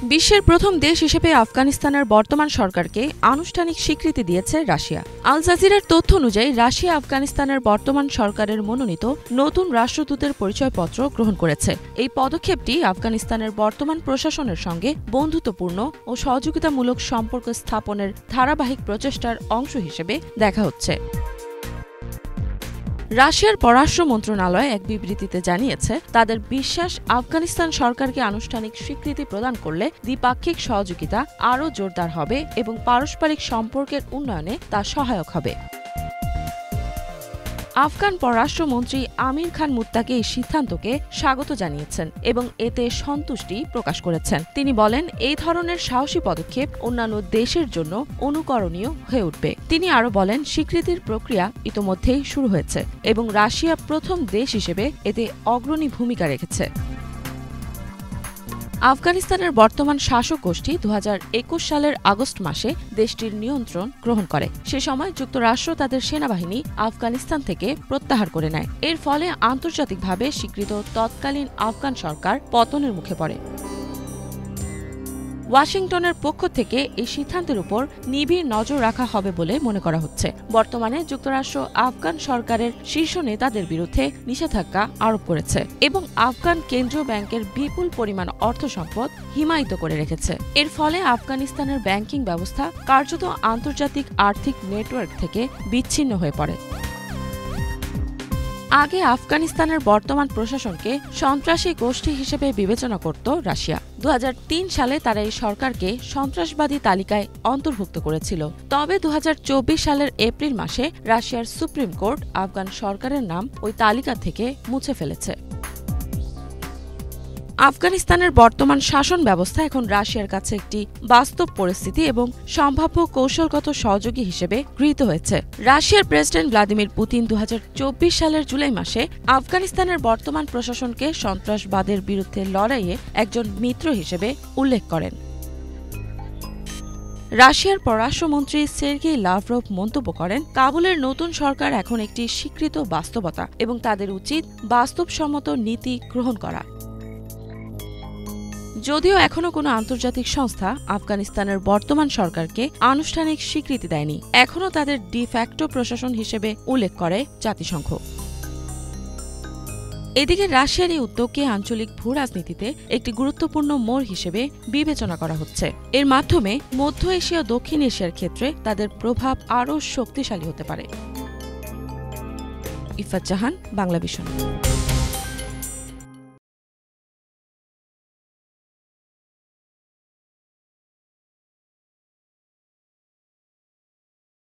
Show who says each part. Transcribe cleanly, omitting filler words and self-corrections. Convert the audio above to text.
Speaker 1: বিশ্বের প্রথম দেশ হিসেবে আফগানিস্তানের বর্তমান সরকারকে আনুষ্ঠানিক স্বীকৃতি দিয়েছে রাশিয়া। আল জাজিরার তথ্য অনুযায়ী রাশিয়া আফগানিস্তানের বর্তমান সরকারের মনোনীত নতুন রাষ্ট্রদূতের পরিচয়পত্র গ্রহণ করেছে। এই পদক্ষেপটি আফগানিস্তানের বর্তমান প্রশাসনের সঙ্গে বন্ধুত্বপূর্ণ ও সহযোগিতামূলক সম্পর্ক স্থাপনের ধারাবাহিক প্রচেষ্টার অংশ হিসেবে দেখা হচ্ছে। রাশিয়ার পররাষ্ট্র মন্ত্রণালয় এক বিবৃতিতে জানিয়েছে, তাদের বিশ্বাস আফগানিস্তান সরকারকে আনুষ্ঠানিক স্বীকৃতি প্রদান করলে দ্বিপাক্ষিক সহযোগিতা আরও জোরদার হবে এবং পারস্পরিক সম্পর্কের উন্নয়নে তা সহায়ক হবে। আফগান পররাষ্ট্রমন্ত্রী আমির খান মুত্তাকি এই সিদ্ধান্তকে স্বাগত জানিয়েছেন এবং এতে সন্তুষ্টি প্রকাশ করেছেন। তিনি বলেন, এই ধরনের সাহসী পদক্ষেপ অন্যান্য দেশের জন্য অনুকরণীয় হয়ে উঠবে। তিনি আরও বলেন, স্বীকৃতির প্রক্রিয়া ইতোমধ্যেই শুরু হয়েছে এবং রাশিয়া প্রথম দেশ হিসেবে এতে অগ্রণী ভূমিকা রেখেছে। আফগানিস্তানের বর্তমান শাসক গোষ্ঠী 2021 সালের আগস্ট মাসে দেশটির নিয়ন্ত্রণ গ্রহণ করে। সে সময় যুক্তরাষ্ট্র তাদের সেনাবাহিনী আফগানিস্তান থেকে প্রত্যাহার করে নেয়। এর ফলে আন্তর্জাতিকভাবে স্বীকৃত তৎকালীন আফগান সরকার পতনের মুখে পড়ে। ওয়াশিংটনের পক্ষ থেকে এই সিদ্ধান্তের উপর নিবিড় নজর রাখা হবে বলে মনে করা হচ্ছে। বর্তমানে যুক্তরাষ্ট্র আফগান সরকারের শীর্ষ নেতাদের বিরুদ্ধে নিষেধাজ্ঞা আরোপ করেছে এবং আফগান কেন্দ্রীয় ব্যাংকের বিপুল পরিমাণ অর্থ সম্পদ হিমায়িত করে রেখেছে। এর ফলে আফগানিস্তানের ব্যাংকিং ব্যবস্থা কার্যত আন্তর্জাতিক আর্থিক নেটওয়ার্ক থেকে বিচ্ছিন্ন হয়ে পড়ে। আগে আফগানিস্তানের বর্তমান প্রশাসনকে সন্ত্রাসী গোষ্ঠী হিসেবে বিবেচনা করত রাশিয়া। 2003 সালে তারা এই সরকারকে সন্ত্রাসবাদী তালিকায় অন্তর্ভুক্ত করেছিল। তবে 2024 সালের এপ্রিল মাসে রাশিয়ার সুপ্রিম কোর্ট আফগান সরকারের নাম ওই তালিকা থেকে মুছে ফেলেছে। আফগানিস্তানের বর্তমান শাসন ব্যবস্থা এখন রাশিয়ার কাছে একটি বাস্তব পরিস্থিতি এবং সম্ভাব্য কৌশলগত সহযোগী হিসেবে গৃহীত হয়েছে। রাশিয়ার প্রেসিডেন্ট ভ্লাদিমির পুতিন 2024 সালের জুলাই মাসে আফগানিস্তানের বর্তমান প্রশাসনকে সন্ত্রাসবাদের বিরুদ্ধে লড়াইয়ে একজন মিত্র হিসেবে উল্লেখ করেন। রাশিয়ার পররাষ্ট্রমন্ত্রী সের্গেই লাভরভ মন্তব্য করেন, কাবুলের নতুন সরকার এখন একটি স্বীকৃত বাস্তবতা এবং তাদের উচিত বাস্তবসম্মত নীতি গ্রহণ করা। যদিও এখনও কোনো আন্তর্জাতিক সংস্থা আফগানিস্তানের বর্তমান সরকারকে আনুষ্ঠানিক স্বীকৃতি দেয়নি, এখনও তাদের ডি ফ্যাক্টো প্রশাসন হিসেবে উল্লেখ করে জাতিসংঘ। এদিকে রাশিয়ার এই উদ্যোগকে আঞ্চলিক ভূরাজনীতিতে একটি গুরুত্বপূর্ণ মোড় হিসেবে বিবেচনা করা হচ্ছে। এর মাধ্যমে মধ্য এশিয়া ও দক্ষিণ এশিয়ার ক্ষেত্রে তাদের প্রভাব আরও শক্তিশালী হতে পারে। ইফাত জাহান, বাংলা ভিশন।